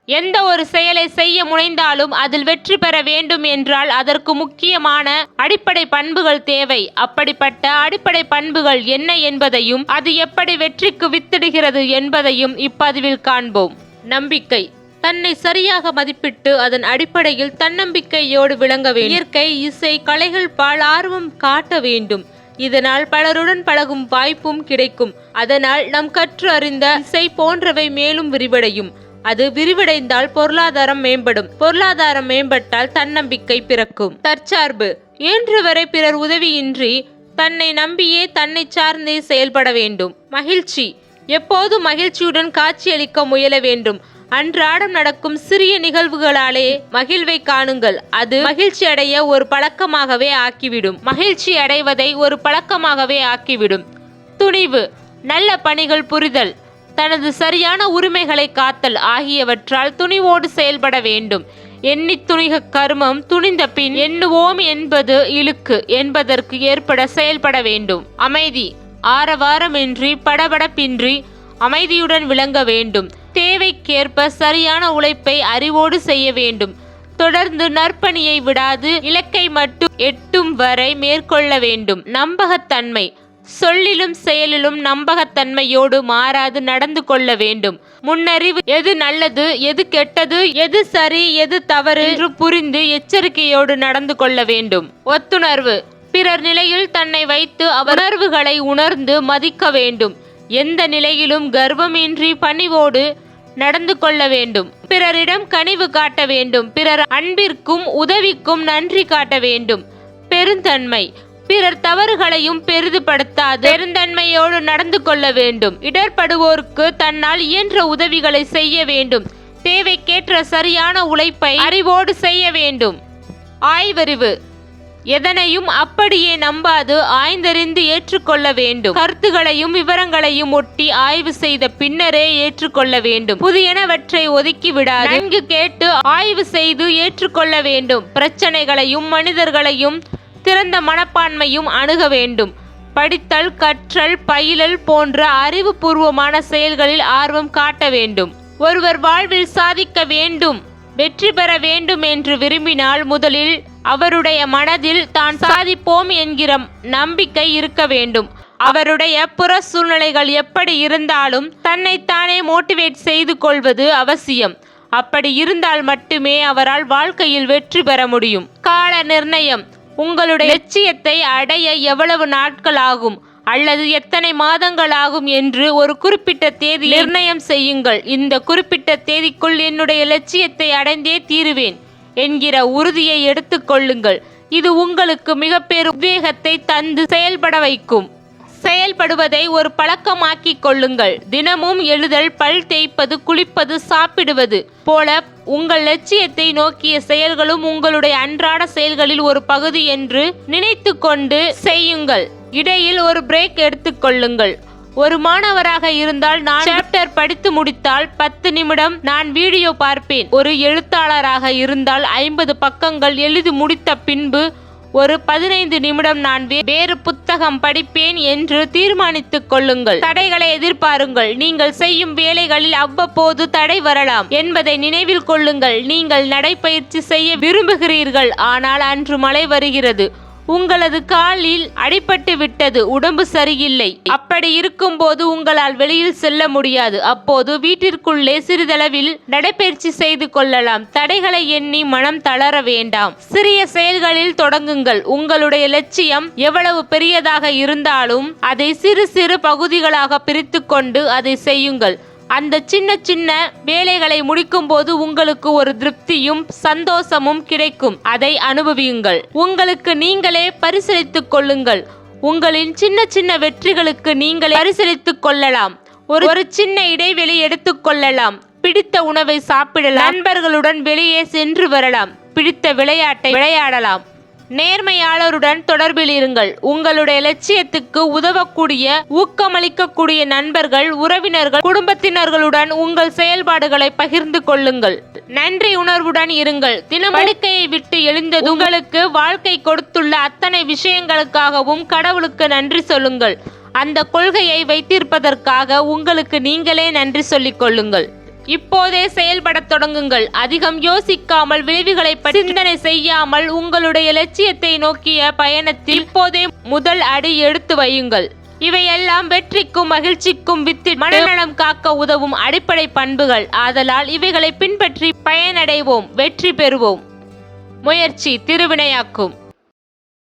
எந்த ஒரு செயலை செய்ய முனைந்தாலும் அதில் வெற்றி பெற வேண்டும் என்றால் அதற்கு முக்கியமான அடிப்படை பண்புகள் தேவை. அப்படிப்பட்ட அடிப்படை பண்புகள் என்ன என்பதையும் அது எப்படி வெற்றிக்கு வித்திடுகிறது என்பதையும் இப்பதிவில் காண்போம். நம்பிக்கை. தன்னை சரியாக மதிப்பிட்டு அதன் அடிப்படையில் தன்னம்பிக்கையோடு விளங்க வேண்டும். இயற்கை, இசை, கலைகள் பால் ஆர்வம் காட்ட வேண்டும். இதனால் பலருடன் பழகும் வாய்ப்பும் கிடைக்கும். அதனால் நாம் கற்று அறிந்த இசை போன்றவை மேலும் விரிவடையும். அது விரிவடைந்தால் பொருளாதாரம் மேம்படும். பொருளாதாரம் மேம்பட்டால் தன்னம்பிக்கை பிறக்கும். தற்சார்பு. இன்று வரை பிறர் உதவியின்றி தன்னை நம்பியே தன்னை சார்ந்தே செயல்பட வேண்டும். மகிழ்ச்சி. எப்போதும் மகிழ்ச்சியுடன் காட்சியளிக்க முயல வேண்டும். அன்றாடம் நடக்கும் சிறிய நிகழ்வுகளாலே மகிழ்வை காணுங்கள். அது மகிழ்ச்சி அடைய ஒரு பழக்கமாகவே ஆக்கிவிடும். மகிழ்ச்சி அடைவதை ஒரு பழக்கமாகவே ஆக்கிவிடும். துணிவு. நல்ல பணிகள் புரிதல், தனது சரியான உரிமைகளை காத்தல் ஆகியவற்றால் துணிவோடு செயல்பட வேண்டும். எண்ணி துணிக கருமம், துணிந்த பின் எண்ணுவோம் என்பது இழுக்கு என்பதற்கு ஏற்பட செயல்பட வேண்டும். அமைதி. ஆரவாரமின்றி படபடப்பின்றி அமைதியுடன் விளங்க வேண்டும். தேவைக்கேற்ப சரியான உழைப்பை அறிவோடு செய்ய வேண்டும். தொடர்ந்து நற்பணியை விடாது இலக்கை மட்டும் எட்டும் வரை மேற்கொள்ள வேண்டும். நம்பகத்தன்மை. சொல்லிலும் செயலிலும் நம்பகத்தன்மையோடு மாறாது நடந்து கொள்ள வேண்டும். முன்னறிவு. எது நல்லது, எது கெட்டது, எது சரி, எது தவறு என்று புரிந்து எச்சரிக்கையோடு நடந்து கொள்ள வேண்டும். ஒத்துணர்வு. பிறர் நிலையில் தன்னை வைத்து உணர்வுகளை உணர்ந்து மதிக்க வேண்டும். எந்த நிலையிலும் கர்வமின்றி பணிவோடு நடந்து கொள்ள வேண்டும். பிறரிடம் கனிவு காட்ட வேண்டும். பிறர் அன்பிற்கும் உதவிக்கும் நன்றி காட்ட வேண்டும். பெருந்தன்மை. பிறர் தவறுகளையும் பெரிதுபடுத்தாது பெருந்தன்மையோடு நடந்து கொள்ள வேண்டும். இடர்படுவோருக்கு தன்னால் இயன்ற உதவிகளை செய்ய வேண்டும். தேவைக்கேற்ற சரியான உழைப்பை அறிவோடு செய்ய வேண்டும். ஆய்வறிவு. எதனையும் அப்படியே நம்பாது ஆய்ந்தறிந்து ஏற்றுக்கொள்ள வேண்டும். கருத்துகளையும் விவரங்களையும் ஒட்டி ஆய்வு செய்த பின்னரே ஏற்றுக்கொள்ள வேண்டும். புதியனவற்றை ஒதுக்கி விடாது நன்கு கேட்டு ஆய்வு செய்து ஏற்றுக்கொள்ள வேண்டும். பிரச்சனைகளையும் மனிதர்களையும் திறந்த மனப்பான்மையும் அணுக வேண்டும். படித்தல், கற்றல், பயிலல் போன்ற அறிவுபூர்வமான செயல்களில் ஆர்வம் காட்ட வேண்டும். ஒருவர் வாழ்வில் சாதிக்க வேண்டும், வெற்றி பெற வேண்டும் என்று விரும்பினால் முதலில் அவருடைய மனதில் தான் சாதிப்போம் என்கிற நம்பிக்கை இருக்க வேண்டும். அவருடைய புற சூழ்நிலைகள் எப்படி இருந்தாலும் தன்னைத்தானே மோட்டிவேட் செய்து கொள்வது அவசியம். அப்படி இருந்தால் மட்டுமே அவரால் வாழ்க்கையில் வெற்றி பெற முடியும். கால நிர்ணயம். உங்களுடைய லட்சியத்தை அடைய எவ்வளவு நாட்கள் ஆகும் அல்லது எத்தனை மாதங்கள் ஆகும் என்று ஒரு குறிப்பிட்ட தேதி நிர்ணயம் செய்யுங்கள். இந்த குறிப்பிட்ட தேதிக்குள் என்னுடைய லட்சியத்தை அடைந்தே தீருவேன் என்கிற உறுதியை எடுத்துக்கொள்ளுங்கள். இது உங்களுக்கு மிகப்பெரும் உத்வேகத்தை தந்து செயல்பட வைக்கும். செயல்படுவதை ஒரு பழக்கமாக்கிக் கொள்ளுங்கள். தினமும் எழுதல், பல் தேய்ப்பது, குளிப்பது, சாப்பிடுவது போல உங்கள் லட்சியத்தை நோக்கிய செயல்களும் உங்களுடைய அன்றாட செயல்களில் ஒரு பகுதி என்று நினைத்து கொண்டு செய்யுங்கள். இடையில் ஒரு பிரேக் எடுத்துக்கொள்ளுங்கள். ஒரு மாணவராக இருந்தால் நான் சாப்டர் படித்து முடித்தால் 10 நிமிடம் நான் வீடியோ பார்ப்பேன். ஒரு எழுத்தாளராக இருந்தால் 50 பக்கங்கள் எழுதி முடித்த பின்பு ஒரு 15 நிமிடம் நான் வேறு புத்தகம் படிப்பேன் என்று தீர்மானித்துக் கொள்ளுங்கள். தடைகளை எதிர்பாருங்கள். நீங்கள் செய்யும் வேலைகளில் அவ்வப்போது தடை வரலாம் என்பதை நினைவில் கொள்ளுங்கள். நீங்கள் நடைப்பயிற்சி செய்ய விரும்புகிறீர்கள், ஆனால் அன்று மழை வருகிறது, உங்களது காலில் அடிபட்டு விட்டது, உடம்பு சரியில்லை. அப்படி இருக்கும்போது உங்களால் வெளியில் செல்ல முடியாது. அப்போது வீட்டிற்குள்ளே சிறிதளவில் நடைபயிற்சி செய்து கொள்ளலாம். தடைகளை எண்ணி மனம் தளர வேண்டாம். சிறிய செயல்களில் தொடங்குங்கள். உங்களுடைய லட்சியம் எவ்வளவு பெரியதாக இருந்தாலும் அதை சிறு சிறு பகுதிகளாக பிரித்து கொண்டு அதை செய்யுங்கள். அந்த சின்ன சின்ன வேலைகளை முடிக்கும் போது உங்களுக்கு ஒரு திருப்தியும் சந்தோஷமும் கிடைக்கும். அதை அனுபவியுங்கள். உங்களுக்கு நீங்களே பரிசீலித்துக் கொள்ளுங்கள். உங்களின் சின்ன சின்ன வெற்றிகளுக்கு நீங்களே பரிசீலித்துக் கொள்ளலாம். ஒரு சின்ன இடைவெளி எடுத்துக்கொள்ளலாம். பிடித்த உணவை சாப்பிடலாம். நண்பர்களுடன் வெளியே சென்று வரலாம். பிடித்த விளையாட்டை விளையாடலாம். நேர்மையாளருடன் தொடர்பில் இருங்கள். உங்களுடைய லட்சியத்துக்கு உதவக்கூடிய, ஊக்கமளிக்கக்கூடிய நண்பர்கள், உறவினர்கள், குடும்பத்தினர்களுடன் உங்கள் செயல்பாடுகளை பகிர்ந்து கொள்ளுங்கள். நன்றி உணர்வுடன் இருங்கள். தினம் படுக்கையை விட்டு எழுந்தது உங்களுக்கு வாழ்க்கை கொடுத்துள்ள அத்தனை விஷயங்களுக்காகவும் கடவுளுக்கு நன்றி சொல்லுங்கள். அந்த கொள்கையை வைத்திருப்பதற்காக உங்களுக்கு நீங்களே நன்றி சொல்லிக் கொள்ளுங்கள். இப்போதே செயல்படத் தொடங்குங்கள். அதிகம் யோசிக்காமல், விளைவுகளை பற்றி சிந்தனை செய்யாமல் உங்களுடைய லட்சியத்தை நோக்கிய பயணத்தில் இப்போதே முதல் அடி எடுத்து வையுங்கள். இவையெல்லாம் வெற்றிக்கும் மகிழ்ச்சிக்கும் வித்திட்டு மனநலம் காக்க உதவும் அடிப்படை பண்புகள். ஆதலால் இவைகளை பின்பற்றி பயனடைவோம், வெற்றி பெறுவோம். முயற்சி திருவினையாக்கும்.